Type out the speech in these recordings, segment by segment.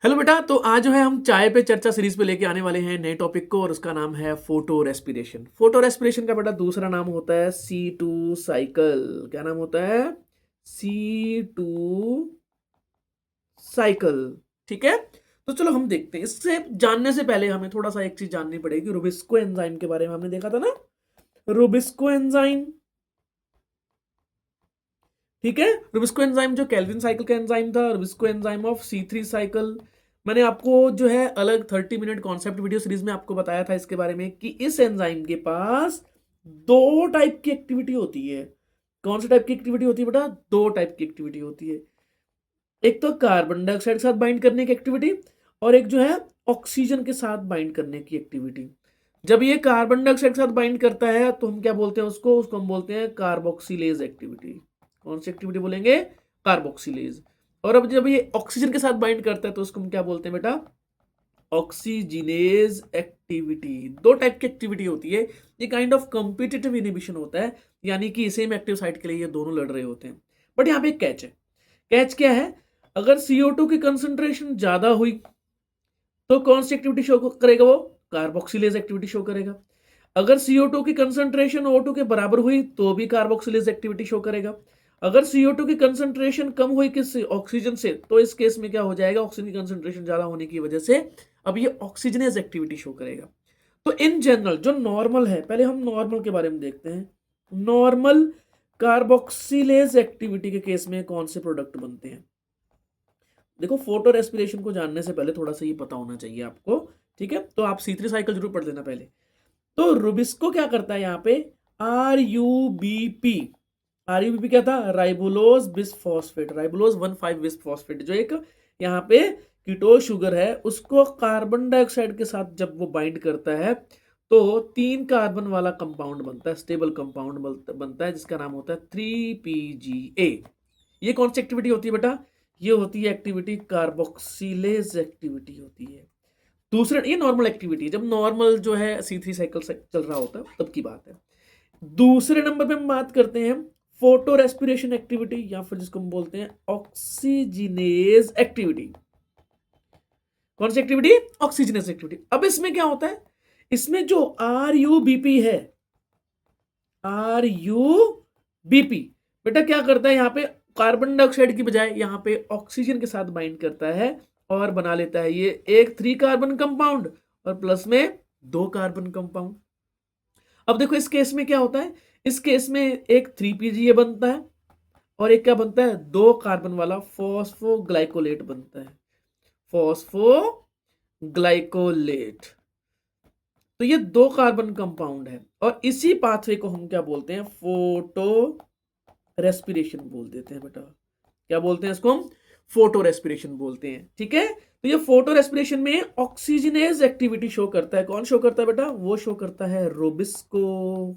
Hello बेटा, तो आज जो है हम चाय पे चर्चा सीरीज पे लेके आने वाले हैं नए टॉपिक को और उसका नाम है फोटो रेस्पिरेशन। फोटो रेस्पिरेशन का बेटा दूसरा नाम होता है C2 साइकिल। क्या नाम होता है? C2 cycle. ठीक है, तो चलो हम देखते हैं। इससे जानने से पहले हमें थोड़ा सा एक चीज जाननी पड़ेगी। रुबिस्को एंजाइम के बारे में हमने देखा था ना, रुबिस्को एंजाइम। ठीक है, रुबिस्को एंजाइम जो केल्विन साइकिल का एंजाइम था, Rubisco enzyme of C3 cycle. मैंने आपको जो है अलग 30 मिनट कॉन्सेप्ट वीडियो सीरीज में आपको बताया था इसके बारे में कि इस एंजाइम के पास दो टाइप की एक्टिविटी होती है। कौन सी टाइप की एक्टिविटी होती है बेटा? दो टाइप की एक्टिविटी होती है। एक तो कार्बन डाइऑक्साइड के साथ बाइंड करने की एक्टिविटी, और एक जो है ऑक्सीजन के साथ बाइंड करने की एक्टिविटी। जब ये कार्बन डाइऑक्साइड के साथ बाइंड करता है तो हम क्या बोलते हैं? उसको हम बोलते हैं कार्बोक्सिलेज एक्टिविटी। कौन सी एक्टिविटी बोलेंगे? कार्बोक्सिलेज। और अब जब ये ऑक्सीजन के साथ बाइंड करता है तो उसको हम क्या बोलते हैं बेटा? ऑक्सीजिनेज एक्टिविटी। दो टाइप की एक्टिविटी होती है। ये काइंड ऑफ कॉम्पिटिटिव इनिबिशन होता है, यानी कि सेम एक्टिव साइट के लिए ये दोनों लड़ रहे होते हैं। बट यहाँ पे एक कैच है। कैच क्या है? अगर CO2 की कंसंट्रेशन ज्यादा हुई तो कौन सी एक्टिविटी शो करेगा? वो कार्बोक्सिलेज एक्टिविटी शो करेगा। अगर CO2 की कंसंट्रेशन O2 के बराबर हुई तो भी कार्बोक्सिलेज एक्टिविटी शो करेगा। अगर CO2 की कंसंट्रेशन कम हुई किससे? ऑक्सीजन से, तो इस केस में क्या हो जाएगा? ऑक्सीजन की कंसंट्रेशन ज्यादा होने की वजह से अब ये ऑक्सीजनेज एक्टिविटी शो करेगा। तो इन जनरल जो नॉर्मल है, पहले हम नॉर्मल के बारे में देखते हैं। नॉर्मल कार्बोक्सिलेज एक्टिविटी के केस में कौन से प्रोडक्ट बनते हैं? देखो, फोटो रेस्पिरेशन को जानने से पहले थोड़ा सा ये पता होना चाहिए आपको। ठीक है, तो आप C3 साइकिल जरूर पढ़ लेना पहले। तो रुबिस्को क्या करता है यहाँ पे? RUBP। RUBP क्या था? राइबोलोज बिसफॉस्फेट। राइबोलोज 1,5 बिसफॉस्फेट जो एक यहाँ पे कीटो शुगर है, उसको कार्बन डाइऑक्साइड के साथ जब वो बाइंड करता है तो 3 कार्बन वाला कंपाउंड बनता है, स्टेबल कंपाउंड बनता है, जिसका नाम होता है 3PGA। ये कौन सी एक्टिविटी होती है बेटा? ये होती है एक्टिविटी कार्बोक्सिलेज एक्टिविटी होती है। दूसरा, ये नॉर्मल एक्टिविटी है, जब नॉर्मल जो है C3 साइकिल चल रहा होता है तब की बात है। दूसरे नंबर पे हम बात करते हैं फोटो रेस्पिरेशन एक्टिविटी, या फिर जिसको हम बोलते हैं ऑक्सीजिनेज एक्टिविटी। कौन सी एक्टिविटी? ऑक्सीजिनेज एक्टिविटी। अब इसमें क्या होता है? इसमें जो RUBP है, RUBP बेटा क्या करता है? यहाँ पे कार्बन डाइऑक्साइड की बजाय यहाँ पे ऑक्सीजन के साथ बाइंड करता है और बना लेता है ये एक 3 कार्बन कंपाउंड और प्लस में 2 कार्बन कंपाउंड। अब देखो इस केस में क्या होता है? इस केस में एक 3PGA बनता है और एक क्या बनता है? 2 कार्बन वाला फॉस्फोग्लाइकोलेट बनता है। फॉस्फोग्लाइकोलेट। तो ये 2 कार्बन कंपाउंड है और इसी पाथवे को हम क्या बोलते हैं? फोटो रेस्पिरेशन बोल देते हैं बेटा। क्या बोलते हैं इसको? हम फोटो रेस्पिरेशन बोलते हैं। ठीक है, तो ये फोटो रेस्पिरेशन में ऑक्सीजनेज एक्टिविटी शो करता है। कौन शो करता है बेटा? वो शो करता है रुबिस्को।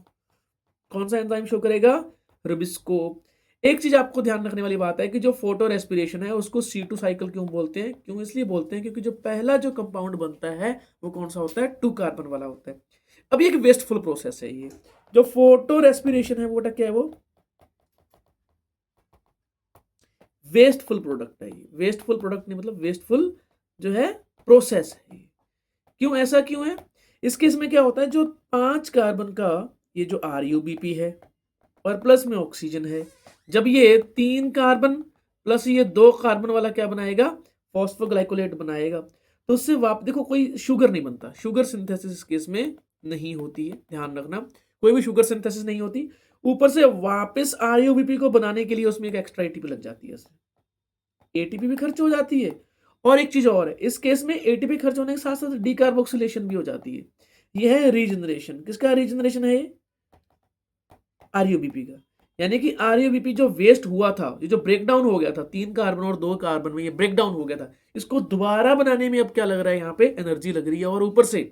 कौन सा एंजाइम शो करेगा? रुबिस्को। एक चीज आपको ध्यान रखने वाली बात है कि जो फोटो रेस्पिरेशन है उसको C2 साइकिल क्यों बोलते हैं? क्यों इसलिए बोलते हैं क्योंकि जो पहला जो कंपाउंड बनता है वो कौन सा होता है? 2 कार्बन वाला होता है। अब ये एक वेस्टफुल प्रोसेस है। ये जो फोटो रेस्पिरेशन है वो क्या है? वो वेस्टफुल प्रोडक्ट है। ये वेस्टफुल प्रोडक्ट नहीं, मतलब वेस्टफुल जो है प्रोसेस है। क्यों? ऐसा क्यों है? इस केस में क्या होता है? जो 5 कार्बन का ये जो RUBP है और प्लस में ऑक्सीजन है, जब ये 3 कार्बन प्लस ये 2 कार्बन वाला क्या बनाएगा? फॉस्फोग्लाइकोलेट बनाएगा। तो उससे देखो कोई शुगर नहीं बनता। शुगर सिंथेसिस इस केस में नहीं होती है, ध्यान रखना। कोई भी शुगर सिंथेसिस नहीं होती। ऊपर से वापस RUBP को बनाने के लिए उसमें एक एक्स्ट्रा ATP लग जाती है। ATP भी खर्च हो जाती है और एक चीज और है, इस केस में ATP खर्च होने के साथ साथ डीकार्बोक्सिलेशन भी हो जाती है। यह है रीजनरेशन। किसका रीजनरेशन है? ये RUBP का। यानी कि RUBP जो वेस्ट हुआ था, ये जो ब्रेक डाउन हो गया था 3 कार्बन और 2 कार्बन में, ये ब्रेक डाउन हो गया था, इसको दोबारा बनाने में अब क्या लग रहा है? यहाँ पे एनर्जी लग रही है और ऊपर से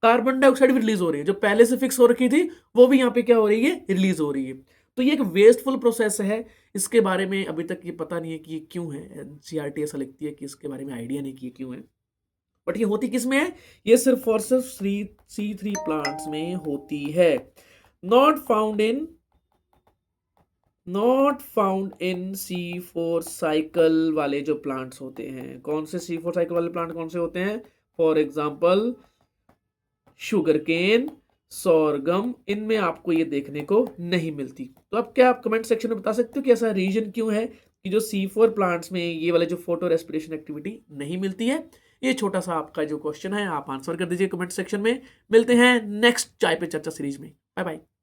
कार्बन डाइऑक्साइड भी रिलीज हो रही है। जो पहले से फिक्स हो रखी थी वो भी यहाँ पे क्या हो रही है? रिलीज हो रही है। तो ये एक वेस्टफुल प्रोसेस है। इसके बारे में अभी तक ये पता नहीं है कि ये क्यों है। NCERT ऐसा लिखती है कि इसके बारे में आइडिया नहीं कि ये क्यों है। बट ये होती किस में है? ये सिर्फ और सिर्फ C3 प्लांट्स में होती है। Not found in not found in C4 cycle वाले जो प्लांट्स होते हैं। कौन से C4 साइकिल वाले प्लांट कौन से होते हैं? For example sugar cane, sorghum, इनमें आपको ये देखने को नहीं मिलती। तो अब क्या आप कमेंट सेक्शन में बता सकते हो कि ऐसा रीजन क्यों है कि जो C4 प्लांट्स में ये वाले जो फोटो रेस्पिरेशन एक्टिविटी नहीं मिलती है? ये छोटा सा आपका जो क्वेश्चन है आप आंसर कर दीजिए कमेंट सेक्शन में। मिलते हैं नेक्स्ट चाय पे चर्चा सीरीज में। Bye bye.